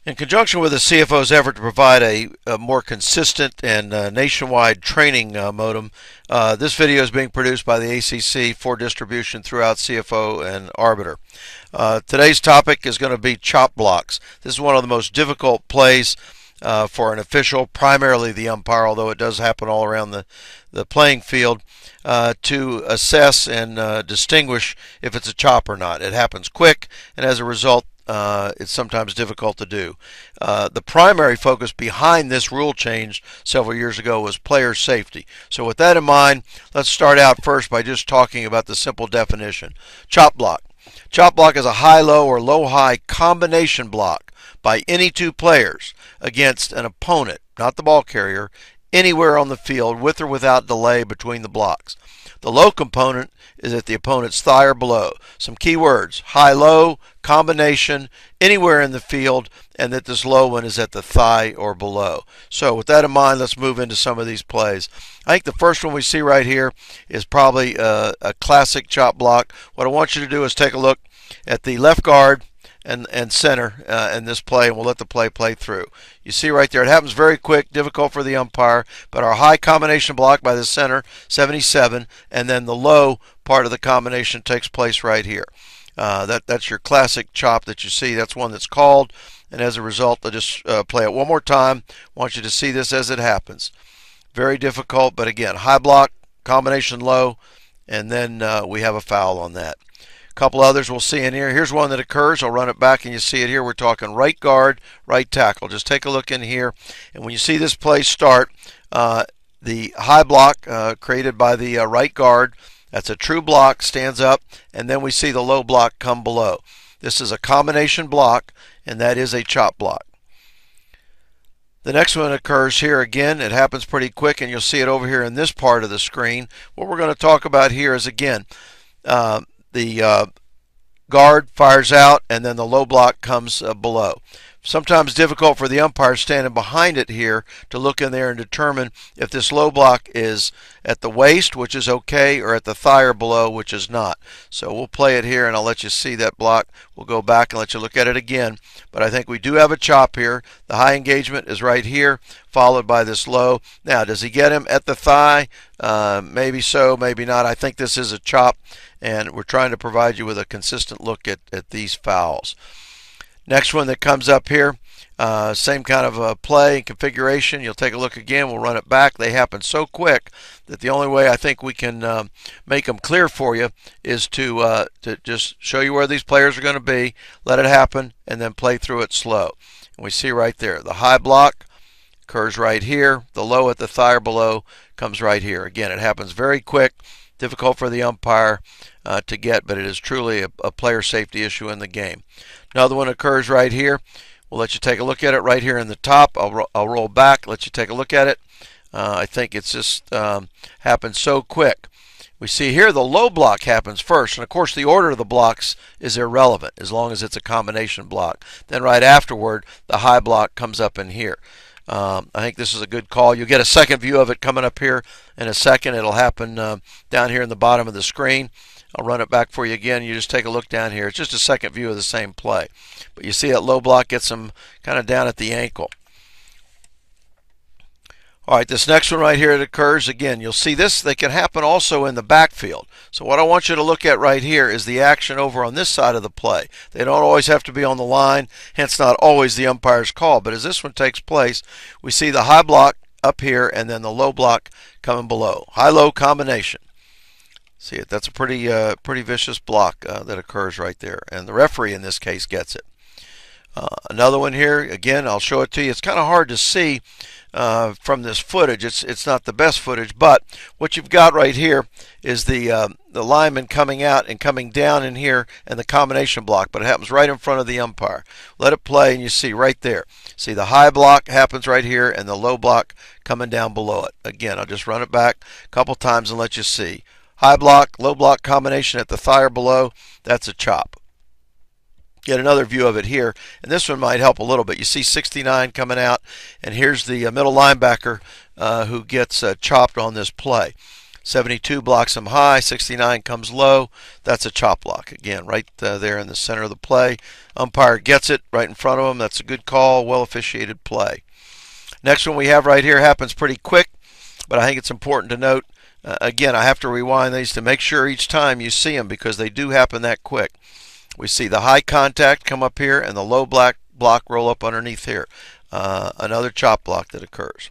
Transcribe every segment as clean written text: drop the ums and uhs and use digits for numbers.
In conjunction with the CFO's effort to provide a more consistent and nationwide training modem, this video is being produced by the ACC for distribution throughout CFO and Arbiter. Today's topic is going to be chop blocks. This is one of the most difficult plays for an official, primarily the umpire, although it does happen all around the playing field, to assess and distinguish if it's a chop or not. It happens quick, and as a result, it's sometimes difficult to do. The primary focus behind this rule change several years ago was player safety. So with that in mind, let's start out first by just talking about the simple definition. Chop block. Chop block is a high-low or low-high combination block by any two players against an opponent, not the ball carrier, anywhere on the field with or without delay between the blocks. The low component is at the opponent's thigh or below. Some key words: high-low, combination, anywhere in the field, and that this low one is at the thigh or below. So with that in mind, let's move into some of these plays. I think the first one we see right here is probably a classic chop block. What I want you to do is take a look at the left guard and center in this play, and we'll let the play through. You see right there, it happens very quick, difficult for the umpire, but our high combination block by the center, 77, and then the low part of the combination takes place right here. That's your classic chop that you see. That's one that's called, and as a result, I'll just play it one more time. I want you to see this as it happens. Very difficult, but again, high block, combination low, and then we have a foul on that. Couple others we'll see in here. Here's one that occurs. I'll run it back and you see it here. We're talking right guard, right tackle. Just take a look in here, and when you see this play start, the high block created by the right guard, that's a true block, stands up, and then we see the low block come below. This is a combination block, and that is a chop block. The next one occurs here again. It happens pretty quick, and you'll see it over here in this part of the screen. What we're going to talk about here is, again, the guard fires out, and then the low block comes below. Sometimes difficult for the umpire standing behind it here to look in there and determine if this low block is at the waist, which is okay, or at the thigh or below, which is not. So we'll play it here, and I'll let you see that block. We'll go back and let you look at it again. But I think we do have a chop here. The high engagement is right here, followed by this low. Now, does he get him at the thigh? Maybe so, maybe not. I think this is a chop, and we're trying to provide you with a consistent look at these fouls. Next one that comes up here, same kind of play and configuration. You'll take a look again. We'll run it back. They happen so quick that the only way I think we can make them clear for you is to just show you where these players are going to be, let it happen, and then play through it slow. And we see right there, the high block occurs right here. The low at the thigh or below comes right here. Again, it happens very quick. Difficult for the umpire to get, but it is truly a player safety issue in the game. Another one occurs right here. We'll let you take a look at it right here in the top. I'll roll back, let you take a look at it. I think it's just happens so quick. We see here the low block happens first, and of course the order of the blocks is irrelevant as long as it's a combination block. Then right afterward, the high block comes up in here. I think this is a good call. You'll get a second view of it coming up here in a second. It'll happen down here in the bottom of the screen. I'll run it back for you again. You just take a look down here. It's just a second view of the same play. But you see that low block gets them kind of down at the ankle. All right, this next one right here, it occurs again. You'll see this. They can happen also in the backfield. So what I want you to look at right here is the action over on this side of the play. They don't always have to be on the line, hence not always the umpire's call. But as this one takes place, we see the high block up here and then the low block coming below. High-low combination. See it? That's a pretty vicious block that occurs right there. And the referee in this case gets it. Another one here, again, I'll show it to you. It's kind of hard to see from this footage. It's not the best footage, but what you've got right here is the lineman coming out and coming down in here and the combination block, but it happens right in front of the umpire. Let it play, and you see right there. See the high block happens right here and the low block coming down below it. Again, I'll just run it back a couple times and let you see. High block, low block combination at the thigh or below, that's a chop. Get another view of it here, and this one might help a little bit. You see 69 coming out, and here's the middle linebacker who gets chopped on this play. 72 blocks him high, 69 comes low. That's a chop block. Again, right there in the center of the play. Umpire gets it right in front of him. That's a good call, well officiated play. Next one we have right here happens pretty quick, but I think it's important to note. Again, I have to rewind these to make sure each time you see them because they do happen that quick. We see the high contact come up here and the low block roll up underneath here. Another chop block that occurs.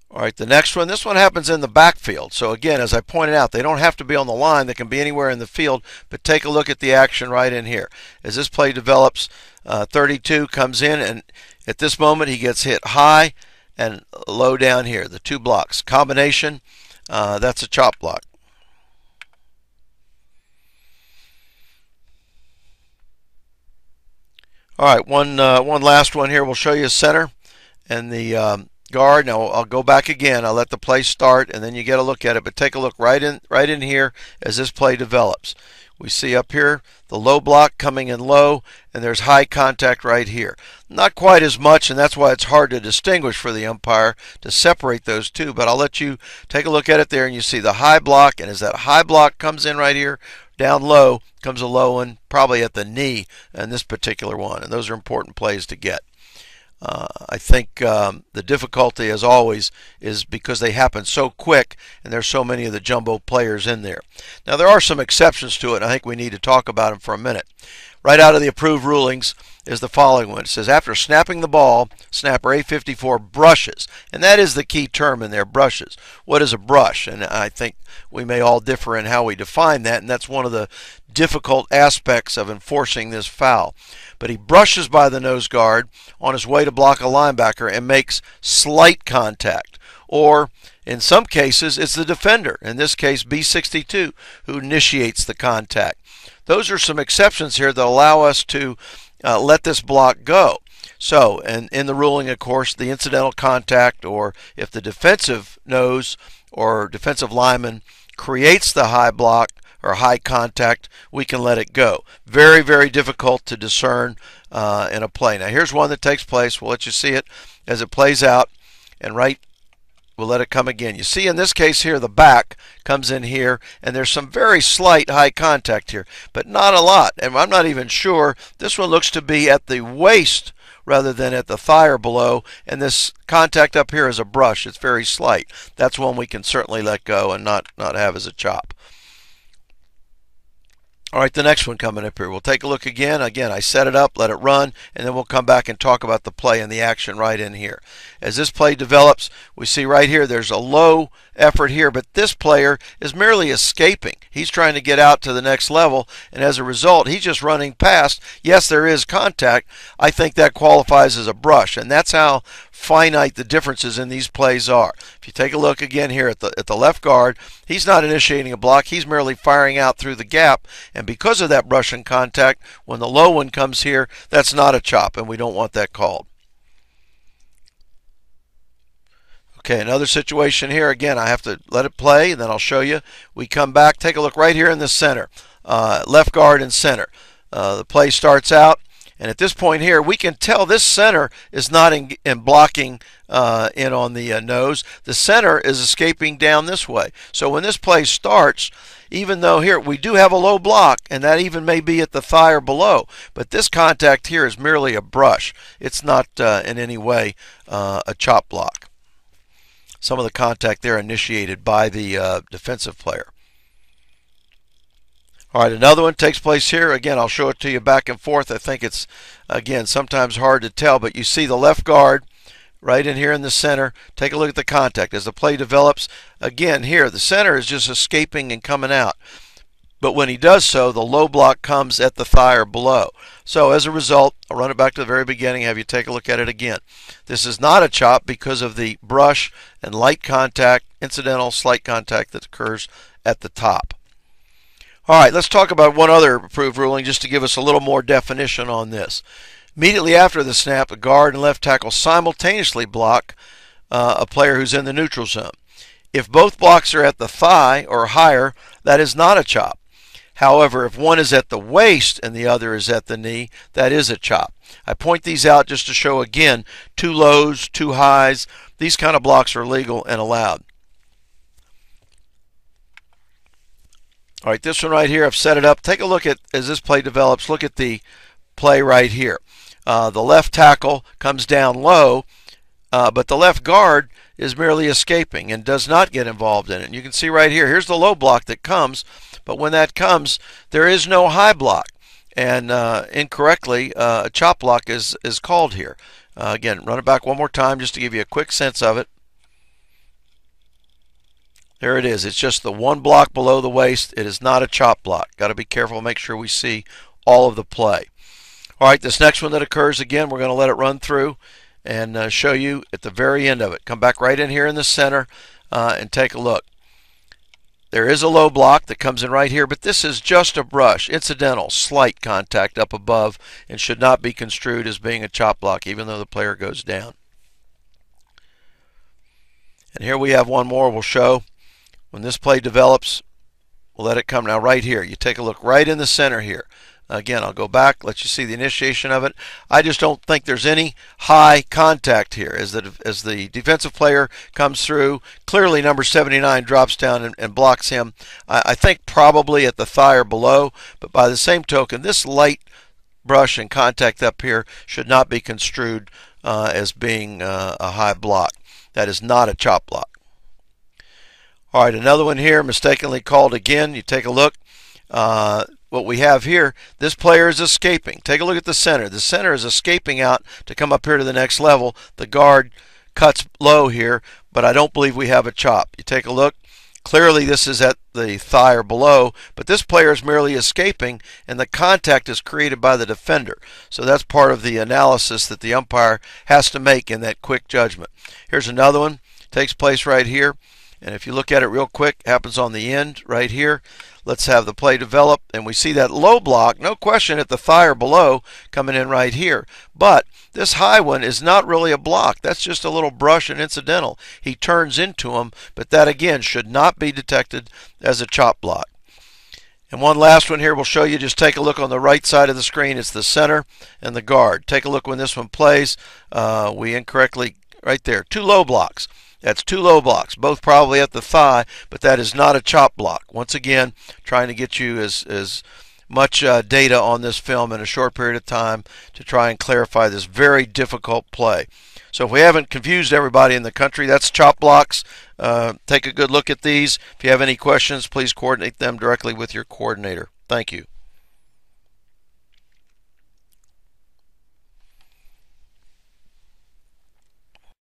All right, the next one, this one happens in the backfield. So again, as I pointed out, they don't have to be on the line. They can be anywhere in the field, but take a look at the action right in here. As this play develops, 32 comes in, and at this moment he gets hit high and low down here, the two blocks. Combination, that's a chop block. All right, one last one here. We'll show you center and the guard. Now I'll go back again. I'll let the play start, and then you get a look at it. But take a look right in here as this play develops. We see up here the low block coming in low, and there's high contact right here. Not quite as much, and that's why it's hard to distinguish for the umpire to separate those two. But I'll let you take a look at it there, and you see the high block, and as that high block comes in right here, down low comes a low one, probably at the knee in this particular one, and those are important plays to get. I think the difficulty, as always, is because they happen so quick and there's so many of the jumbo players in there. Now, there are some exceptions to it, and I think we need to talk about them for a minute. Right out of the approved rulings is the following one. It says, after snapping the ball, snapper A54 brushes. And that is the key term in there, brushes. What is a brush? And I think we may all differ in how we define that, and that's one of the difficult aspects of enforcing this foul. But he brushes by the nose guard on his way to block a linebacker and makes slight contact. Or, in some cases, it's the defender, in this case B62, who initiates the contact. Those are some exceptions here that allow us to let this block go. So, and in the ruling, of course, the incidental contact, or if the defensive nose or defensive lineman creates the high block or high contact, we can let it go. Very, very difficult to discern in a play. Now, here's one that takes place. We'll let you see it as it plays out, and we'll let it come again. You see in this case here, the back comes in here, and there's some very slight high contact here, but not a lot. And I'm not even sure. This one looks to be at the waist rather than at the thigh or below, and this contact up here is a brush. It's very slight. That's one we can certainly let go and not have as a chop. All right, the next one coming up here. We'll take a look again. Again, I set it up, let it run, and then we'll come back and talk about the play and the action right in here. As this play develops, we see right here there's a low effort here, but this player is merely escaping. He's trying to get out to the next level, and as a result, he's just running past. Yes, there is contact. I think that qualifies as a brush, and that's how finite the differences in these plays are. If you take a look again here at the left guard, he's not initiating a block. He's merely firing out through the gap, and because of that brush and contact, when the low one comes here, that's not a chop, and we don't want that called. Okay, another situation here. Again, I have to let it play, and then I'll show you. We come back, take a look right here in the center, left guard and center. The play starts out, and at this point here, we can tell this center is not in blocking in on the nose. The center is escaping down this way. So when this play starts, even though here we do have a low block, and that even may be at the thigh or below, but this contact here is merely a brush. It's not in any way a chop block. Some of the contact there initiated by the defensive player. All right, another one takes place here. Again, I'll show it to you back and forth. I think it's, again, sometimes hard to tell, but you see the left guard right in here in the center. Take a look at the contact. As the play develops, again, here, the center is just escaping and coming out. But when he does so, the low block comes at the thigh or below. So as a result, I'll run it back to the very beginning, have you take a look at it again. This is not a chop because of the brush and light contact, incidental slight contact that occurs at the top. All right, let's talk about one other approved ruling just to give us a little more definition on this. Immediately after the snap, the guard and left tackle simultaneously block a player who's in the neutral zone. If both blocks are at the thigh or higher, that is not a chop. However, if one is at the waist and the other is at the knee, that is a chop. I point these out just to show, again, two lows, two highs. These kind of blocks are legal and allowed. All right, this one right here, I've set it up. Take a look at, as this play develops, look at the play right here. The left tackle comes down low, but the left guard is merely escaping and does not get involved in it. And you can see right here, here's the low block that comes, but when that comes, there is no high block. And incorrectly, a chop block is called here. Again, run it back one more time just to give you a quick sense of it. There it is. It's just the one block below the waist. It is not a chop block. Got to be careful, make sure we see all of the play. All right, this next one that occurs, again, we're going to let it run through and show you at the very end of it. Come back right in here in the center and take a look. There is a low block that comes in right here, but this is just a brush, incidental, slight contact up above, and should not be construed as being a chop block, even though the player goes down. And here we have one more we'll show. When this play develops, we'll let it come. Now right here, you take a look right in the center here. Again, I'll go back, let you see the initiation of it. I just don't think there's any high contact here. As the defensive player comes through, clearly number 79 drops down and blocks him. I think probably at the thigh or below, but by the same token, this light brush and contact up here should not be construed as being a high block. That is not a chop block. All right, another one here, mistakenly called again. You take a look. What we have here, this player is escaping. Take a look at the center. The center is escaping out to come up here to the next level. The guard cuts low here, but I don't believe we have a chop. You take a look. Clearly this is at the thigh or below, but this player is merely escaping, and the contact is created by the defender. So that's part of the analysis that the umpire has to make in that quick judgment. Here's another one. Takes place right here. And if you look at it real quick, it happens on the end right here. Let's have the play develop, and we see that low block, no question, at the thigh or below coming in right here. But this high one is not really a block. That's just a little brush and incidental. He turns into him, but that again should not be detected as a chop block. And one last one here we'll show you. Just take a look on the right side of the screen. It's the center and the guard. Take a look when this one plays. We incorrectly, right there, two low blocks. That's two low blocks, both probably at the thigh, but that is not a chop block. Once again, trying to get you as much data on this film in a short period of time to try and clarify this very difficult play. So if we haven't confused everybody in the country, that's chop blocks. Take a good look at these. If you have any questions, please coordinate them directly with your coordinator. Thank you.